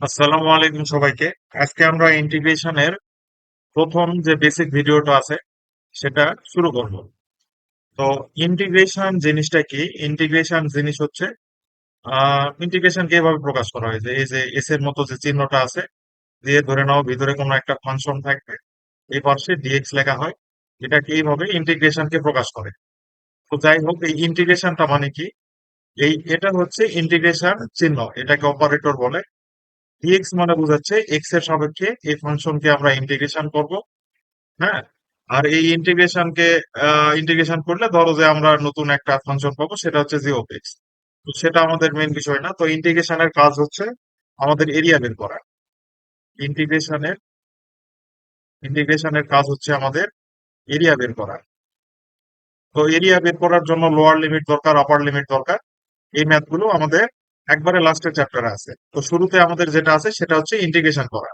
আসসালামু আলাইকুম সবাইকে। আজকে আমরা ইন্টিগ্রেশনের প্রথম যে বেসিক ভিডিওটা আছে সেটা শুরু করব। তো ইন্টিগ্রেশন জিনিসটা কি? ইন্টিগ্রেশন জিনিস হচ্ছে ইন্টিগ্রেশনকে এভাবে প্রকাশ করা হয় যে এই যে এস এর মতো যে চিহ্নটা আছে দিয়ে ধরে নাও ভিতরে কোনো একটা ফাংশন থাকবে, এই পাশে ডিএক্স লেখা হয়। এটাকে এইভাবে ইন্টিগ্রেশনকে প্রকাশ করে। তো যাই হোক, এই ইন্টিগ্রেশনটা মানে কি? এটা হচ্ছে ইন্টিগ্রেশন চিহ্ন, এটাকে অপারেটর বলে। ডিএক্স মানে বোঝাচ্ছে এক্স এর সাপেক্ষে এই ফাংশনকে আমরা ইন্টিগ্রেশন করব। হ্যাঁ, আর এই ইন্টিগ্রেশন করলে ধরো যে আমরা নতুন একটা ফাংশন পাবো, সেটা হচ্ছে জি অফ এক্স। তো সেটা আমাদের মেন বিষয় না। তো ইন্টিগ্রেশনের কাজ হচ্ছে আমাদের এরিয়া বের করা। ইন্টিগ্রেশনের ইন্টিগ্রেশনের কাজ হচ্ছে আমাদের এরিয়া বের করা। তো এরিয়া বের করার জন্য লোয়ার লিমিট দরকার, আপার লিমিট দরকার। এই ম্যাথ গুলো আমাদের একবারে লাস্টের চ্যাপ্টারে আছে। তো শুরুতে আমাদের যেটা আছে সেটা হচ্ছে ইন্টিগ্রেশন করা।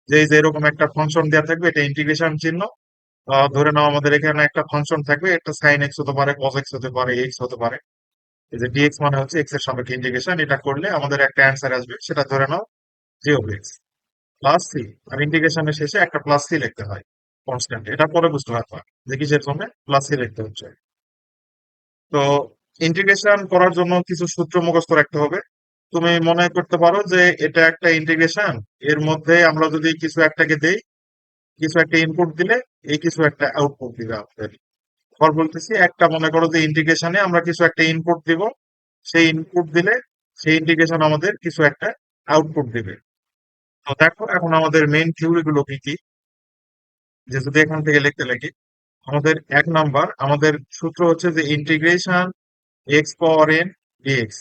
যে এই যে এরকম একটা ফাংশন দেওয়া থাকবে, এটা ইন্টিগ্রেশন চিহ্ন। ধরে নাও আমাদের এখানে একটা ফাংশন থাকবে, একটা সাইন এক্স হতে পারে, কস এক্স হতে পারে, এক্স হতে পারে। এই যে ডিএক্স মানে হচ্ছে এক্স এর সাপেক্ষে ইন্টিগ্রেশন। এটা করলে আমাদের একটা অ্যান্সার আসবে, সেটা ধরে নাও জি অফ এক্স প্লাস সি। আর ইন্টিগ্রেশনের শেষে একটা প্লাস সি লিখতে হয় কনস্ট্যান্ট। এটা পরে বুঝতে পারবা যে কিসের জন্য প্লাস সি লিখতে হচ্ছে। তো ইন্টিগ্রেশন করার জন্য কিছু সূত্র মুখস্থ রাখতে হবে। তুমি মনে করতে পারো যে এটা একটা ইন্টিগ্রেশন, এর মধ্যে আমরা যদি কিছু একটাকে দেই, কিছু একটা ইনপুট দিলে এই কিছু একটা আউটপুট দিবে আমাদের। আবার বলতেছি, একটা মনে করো যে ইন্টিগ্রেশনে আমরা কিছু একটা ইনপুট দিব, সেই ইনপুট দিলে সেই ইন্টিগ্রেশন আমাদের কিছু একটা আউটপুট দিবে। তো দেখো এখন আমাদের মেইন থিওরি গুলো কি কি, যে যদি এখান থেকে লিখতে লাগি। আমাদের এক নাম্বার আমাদের সূত্র হচ্ছে যে integration x power N dx.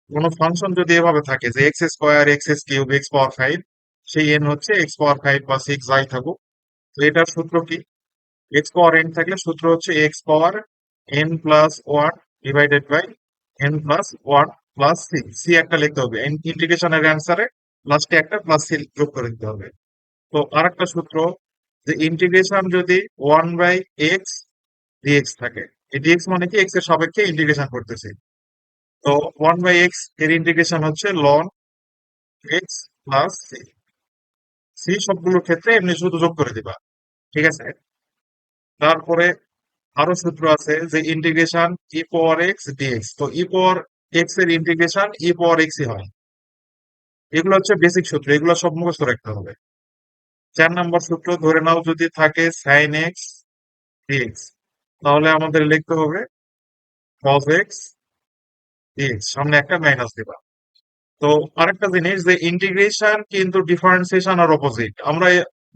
কোনো ফাংশন যদি এভাবে থাকে যে x square, x cube, x power five, সেই এন হচ্ছে এক্স পাওয়ার ফাইভ বা সিক্স যাই থাকুক। তো এটার সূত্র কি? এক্স পাওয়ার এন থাকলে সূত্র হচ্ছে x power n plus one divided by n plus one plus C. C একটা লিখতে হবে, ইন্টিগ্রেশনের অ্যান্সারে লাস্টে একটা প্লাস সি যোগ করে দিতে হবে। তো আর একটা সূত্র, যে ইন্টিগ্রেশন যদি ওয়ান বাই এক্স ডিএক্স থাকে, এই ডিএক্স মানে কি এক্স এর সাপেক্ষে ইন্টিগ্রেশন করতেছি। তো ওয়ান বাই এক্স এর ইন্টিগ্রেশন হচ্ছে লন এক্স প্লাস সি। সি সবগুলোর ক্ষেত্রে এমনি শুধু যোগ করে দিবা, ঠিক আছে? তারপরে আরো সূত্র আছে যে ইন্টিগ্রেশন ই পাওয়ার এক্স ডিএক্স। তো ই পাওয়ার এক্স এর ইন্টিগ্রেশন ই পাওয়ার এক্স ই হয়। এগুলো হচ্ছে বেসিক সূত্র, এগুলো সব মুখস্থ রাখতে হবে। 4 নম্বর সূত্র, ধরে নাও যদি থাকে সাইন এক্স ডিএক্স, তাহলে আমাদের লিখতে হবে কস এক্স ডিএক্স, সামনে একটা মাইনাস দিবা। তো আরেকটা জিনিস, যে ইন্টিগ্রেশন কিন্তু ডিফারেন্সিয়েশন আর অপোজিট। আমরা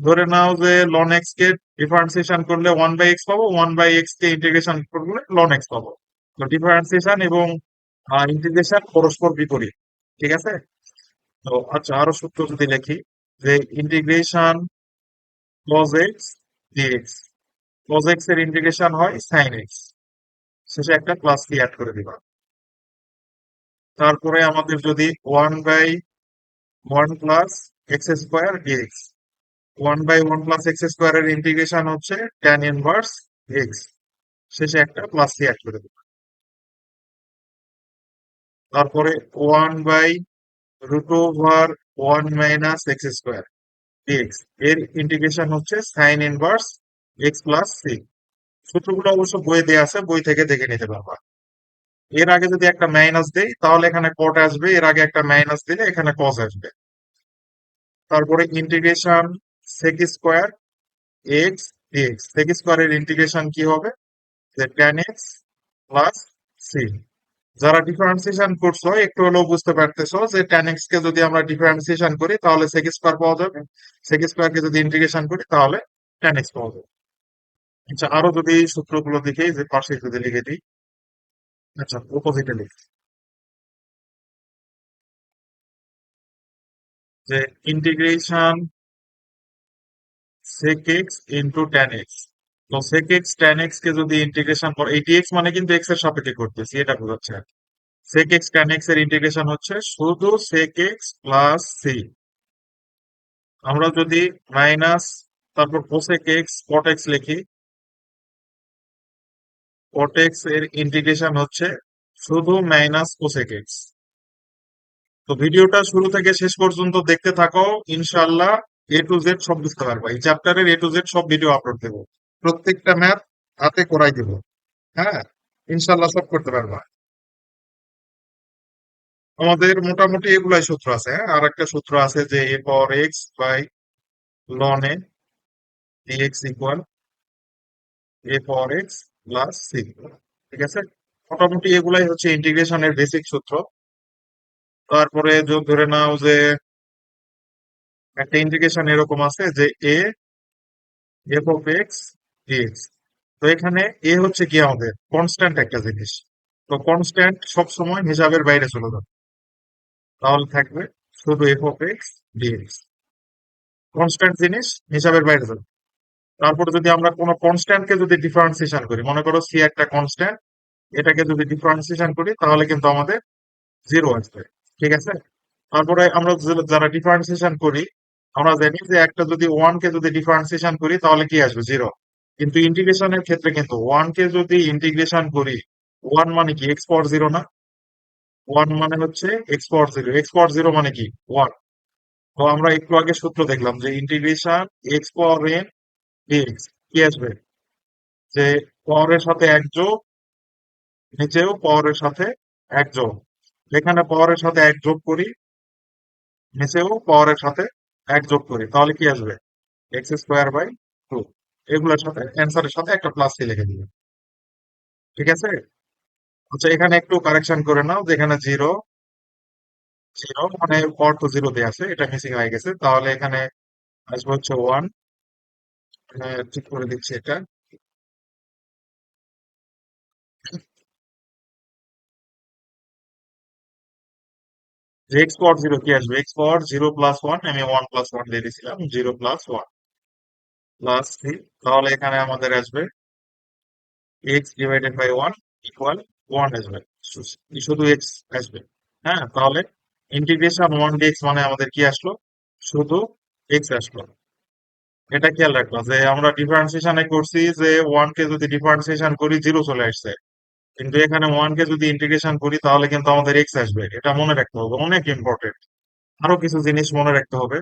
ধরে নাও যে লন এক্স কে ডিফারেন্সিয়েশন করলে ওয়ান বাই এক্স পাবো, ওয়ান বাই এক্স কে ইন্টিগ্রেশন করলে লন এক্স পাবো। তো ডিফারেন্সিয়েশন এবং ইন্টিগ্রেশন পরস্পর বিপরীত, ঠিক আছে? তো আচ্ছা, আরো সূত্র যদি লিখি, যে integration cos x dx, cos x এর ইন্টিগ্রেশন হয় সাইন এক্স, শেষে একটা প্লাস কি অ্যাড করে দিবা। তারপরে আমাদের যদি one by one plus x square dx, one by one plus x square এর ইন্টিগ্রেশন হচ্ছে ট্যান ইনভার্স এক্স, শেষে একটা প্লাস সি অ্যাড করে দেবো। তারপরে one by root over one minus x square dx, এর ইন্টিগ্রেশন হচ্ছে sine inverse x plus C. সূত্রগুলো অবশ্য বই দেওয়া আছে, বই থেকে দেখে নিতে পারবা। এর আগে যদি একটা মাইনাস দেই তাহলে এখানে কট আসবে, এর আগে একটা মাইনাস দিলে এখানে কস আসবে। তারপরে integration sec square x dx, sec স্কোয়ারের ইন্টিগ্রেশন কি হবে? যে ট্যান এক্স প্লাস সি। যারা ডিফারেন্সিয়েশন করছো একটু হলেও বুঝতে পারতেছো যে ট্যান এক্স কে যদি আমরা ডিফারেন্সিয়েশন করি তাহলে সেক স্কোয়ার পাওয়া যাবে, সেক স্কোয়ার কে যদি ইন্টিগ্রেশন করি তাহলে ট্যান এক্স পাওয়া যাবে। আচ্ছা, আরো যদি সূত্রগুলো দেখি, যে পাশে যদি লিখে দিই। আচ্ছা, অপোজিটে লিখি, যে integration sec x into tan x. তো sec x tan x কে যদি ইন্টিগ্রেশন করে, এই dx মানে কিন্তু x এর সাপেক্ষে করতেছি, এটা বোঝাচ্ছে। sec x tan x এর ইন্টিগ্রেশন হচ্ছে শুধু sec x প্লাস সি। আমরা যদি মাইনাস তারপর cosec x cot x লিখি, cot x এর ইন্টিগ্রেশন হচ্ছে শুধু মাইনাস cosec x। তো ভিডিওটা শুরু থেকে শেষ পর্যন্ত দেখতে থাকো, ইনশাআল্লাহ এ টু জেড সব বুঝতে পারবা। এই চ্যাপ্টারের এ টু জেড সব ভিডিও আপলোড দেবো, প্রত্যেকটা ম্যাথ হাতে করাই দেবো। হ্যাঁ, ইনশাআল্লাহ সব করতে পারবা। আমাদের মোটামুটি এগুলাই সূত্র আছে। হ্যাঁ, আর একটা সূত্র আছে যে a power x by ln a dx equal a power x plus c. ঠিক আছে, মোটামুটি এগুলাই হচ্ছে ইন্টিগ্রেশনের বেসিক সূত্র। তারপরে ধরে নাও যে একটা ইন্টিগ্রেশন এরকম আছে যে a f of x dx. তো এখানে এ হচ্ছে কি আমাদের কনস্ট্যান্ট একটা জিনিস। তো কনস্ট্যান্ট সব সময় হিসাবের বাইরে চলে যাবে, তাহলে থাকবে শুধু f of x dx. Constant জিনিস হিসাবের বাইরে যাবে। তারপর যদি আমরা কোনো কনস্ট্যান্টকে যদি ডিফারেন্সিয়েশন করি, মনে করো সি একটা কনস্ট্যান্ট, এটাকে যদি ডিফারেন্সিয়েশন করি তাহলে কিন্তু আমাদের জিরো আসবে। ঠিক আছে, তারপরে আমরা যারা ডিফারেন্সিয়েশন করি, আমরা জানি যে একটা যদি ওয়ান কে যদি ডিফারেন্সিয়েশন করি তাহলে কি আসবে, জিরো। কিন্তু ইন্টিগ্রেশনের ক্ষেত্রে কিন্তু ওয়ান কে যদি ইন্টিগ্রেশন করি, ওয়ান মানে কি এক্স পাওয়ার জিরো না? ওয়ান মানে হচ্ছে x power zero, x power zero মানে কি ওয়ান। তো আমরা একটু আগে সূত্র দেখলাম যে integration x power N dx কি আসবে, যে পাওয়ারের সাথে এক যোগ, নিচেও পাওয়ারের সাথে এক যোগ। এখানে পাওয়ারের সাথে এক যোগ করি, নিচেও পাওয়ারের সাথে এক যোগ করি, তাহলে কি আসবে, এক্স স্কোয়ার বাই টু। এগুলোর সাথে অ্যান্সারের সাথে একটা প্লাস সি লিখে দিবে। ঠিক আছে, আচ্ছা এখানে একটু কারেকশন করে নাও, যেখানে জিরো জিরো মানে পাওয়ার তো জিরো দিয়ে আছে, এটা মিসিং হয়ে গেছে, তাহলে এখানে আসবে হচ্ছে ওয়ান। ঠিক করে দিচ্ছি এটা, যে এক্স পাওয়ার জিরো কি আসবে, x power zero plus one, আমি ওয়ান প্লাস ওয়ান দিয়ে দিয়েছিলাম, zero plus one plus three. তাহলে এখানে আমাদের আসবে x divided by one equal one আসবে, শুধু এক্স আসবে। হ্যাঁ, তাহলে ইন্টিগ্রেশন ওয়ান ডিএক্স মানে আমাদের কি আসলো, শুধু এক্স আসলো। এটা খেয়াল রাখবা যে আমরা ডিফারেন্সিয়েশনে করছি যে ওয়ান কে যদি ডিফারেন্সিয়েশন করি জিরো চলে আসছে, কিন্তু এখানে ওয়ান কে যদি ইন্টিগ্রেশন করি তাহলে কিন্তু আমাদের এক্স আসবে। এটা মনে রাখতে হবে, অনেক ইম্পর্টেন্ট। আরো কিছু জিনিস মনে রাখতে হবে।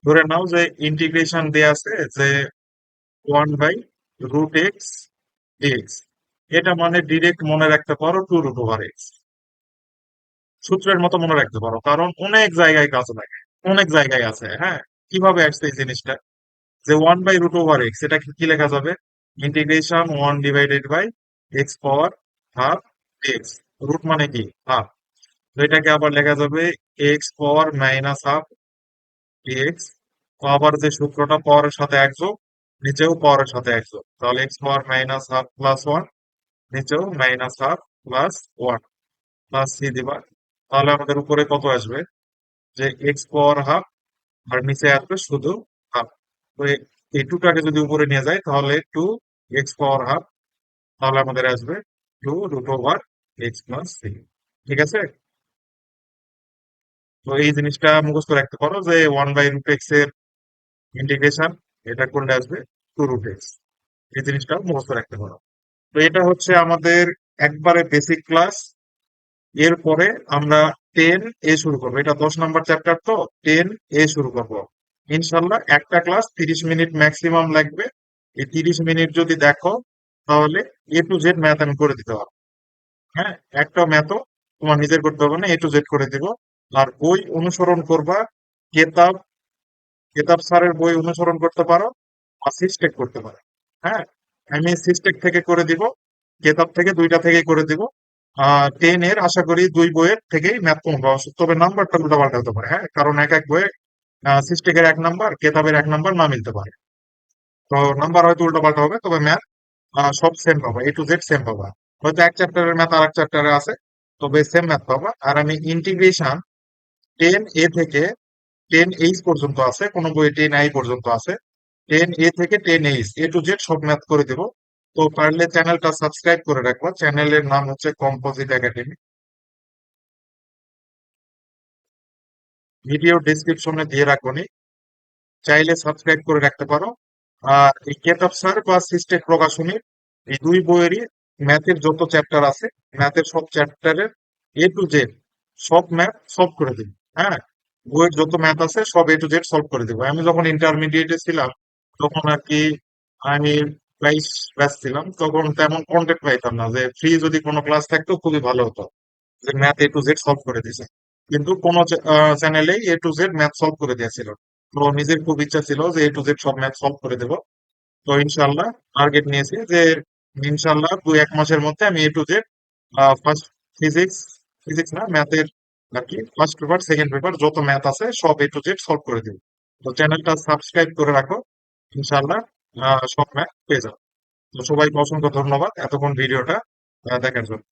ধরে নাও যে ইন্টিগ্রেশন দেয়া আছে যে one by root x dx, এটা মানে ডিরেক্ট মনে রাখতে পারো টু রুট ওভার এক্স, সূত্রের মতো মনে রাখতে পারো, কারণ অনেক জায়গায় কাজে লাগে, অনেক জায়গায় আছে। হ্যাঁ, কিভাবে আসছে এই জিনিসটা, যে one by root over x, এটা কি লেখা যাবে, integration one divided by x power half x. Root মানে কি হাফ, তো এটাকে আবার লেখা যাবে x power minus half dx. তো আবার যে সূত্রটা পাওয়ারের সাথে এক যোগ, নিচেও পাওয়ারের সাথে এক যোগ, তাহলে x power minus half plus one, নিচেও minus half plus one plus c দিবা। তাহলে আমাদের উপরে কত আসবে, যে এক্স পাওয়ার হাফ, আর নিচে আসবে শুধু হাফ। তো এই টুটাকে যদি উপরে নিয়ে যায় তাহলে টু এক্স পাওয়ার হাফ, তাহলে আমাদের আসবে two root over x plus three. ঠিক আছে, তো এই জিনিসটা মুখস্থ রাখতে পারো যে ওয়ান বাই রুট এক্স এর ইন্টিগ্রেশন এটা করলে আসবে টু রুট এক্স। এই জিনিসটা মুখস্থ রাখতে পারো। তো এটা হচ্ছে আমাদের একবারে বেসিক ক্লাস। এরপরে আমরা টেন এ শুরু করবো, এটা 10 নম্বর চ্যাপ্টার, তো টেন এ শুরু করবো ইনশাল্লাহ। একটা ক্লাস 30 মিনিট ম্যাক্সিমাম লাগবে। এই 30 মিনিট যদি দেখো তাহলে এ টু জেড ম্যাথ আমি করে দিতে পারবো। হ্যাঁ, একটা ম্যাথও তোমার নিজের করতে হবে না, এ টু জেড করে দিব। আর বই অনুসরণ করবা, কেতাব কেতাব স্যারের বই অনুসরণ করতে পারো, বা সিস্টেক করতে পারো। হ্যাঁ, আমি সিস্টেক থেকে করে দিব, কেতাব থেকে দুইটা থেকেই করে দিব। টেন এর আশা করি দুই বইয়ের থেকেই ম্যাথ কমন পাওয়া, তবে নাম্বারটা উল্টা পাল্টা হতে পারে। হ্যাঁ, কারণ এক এক বইয়ে সিস্টেকের এক নাম্বার, কেতাবের এক নাম্বার না মিলতে পারে। তো নাম্বার হয়তো উল্টা পাল্টা হবে, তবে ম্যাথ সব সেম পাবা, এ টু জেড সেম পাবা। হয়তো এক চ্যাপ্টারের ম্যাথ আর এক চ্যাপ্টারে আছে, তবে সেম ম্যাথ পাবা। আর আমি ইন্টিগ্রেশন টেন এ থেকে টেন এইচ পর্যন্ত আছে, কোন বইয়ে টেন আই পর্যন্ত আছে, টেন এ থেকে ten H A to Z সব ম্যাথ করে দেবো। তো পারলে চ্যানেলটা সাবস্ক্রাইব করে রাখবা, চ্যানেলের নাম হচ্ছে কম্পোজিট একাডেমি। ভিডিও ডেসক্রিপশনে দিয়ে রাখবনি, চাইলে সাবস্ক্রাইব করে রাখতে পারো। আর এই কেতাব স্যার বা সিস্টেম প্রকাশনী, এই দুই বইয়েরই ম্যাথের যত চ্যাপ্টার আছে, ম্যাথের সব চ্যাপ্টারের এ টু জেড সব ম্যাথ সলভ করে দিব। হ্যাঁ, বইয়ের যত ম্যাথ আছে সব এ টু জেড সলভ করে দিব। আমি যখন ইন্টারমিডিয়েটে ছিলাম তখন আর কি আমি 22 ব্যাচ ছিলাম, তখন তেমন কন্টেন্ট পাইতাম না, যে ফ্রি যদি কোনো ক্লাস থাকতো খুবই ভালো হতো, যে math A to Z solve করে দিয়েছে। কিন্তু কোন চ্যানেলেই এ টু জেড ম্যাথ সলভ করে দিয়েছিল। তো নিজের খুব ইচ্ছা ছিল যে এ টু জেড সব ম্যাথ সলভ করে দেবো। তো ইনশাল্লাহ টার্গেট নিয়েছি যে ইনশাল্লাহ 2-1 মাসের মধ্যে আমি A to Z first physics, physics না ম্যাথের আর কি ফার্স্ট পেপার সেকেন্ড পেপার যত ম্যাথ আছে সব এ টু জেড সলভ করে দিব। তো চ্যানেলটা সাবস্ক্রাইব করে রাখো, ইনশাল্লাহ সব ম্যাথ পেয়ে যাবে। তো সবাইকে অসংখ্য ধন্যবাদ এতক্ষণ ভিডিওটা দেখার জন্য।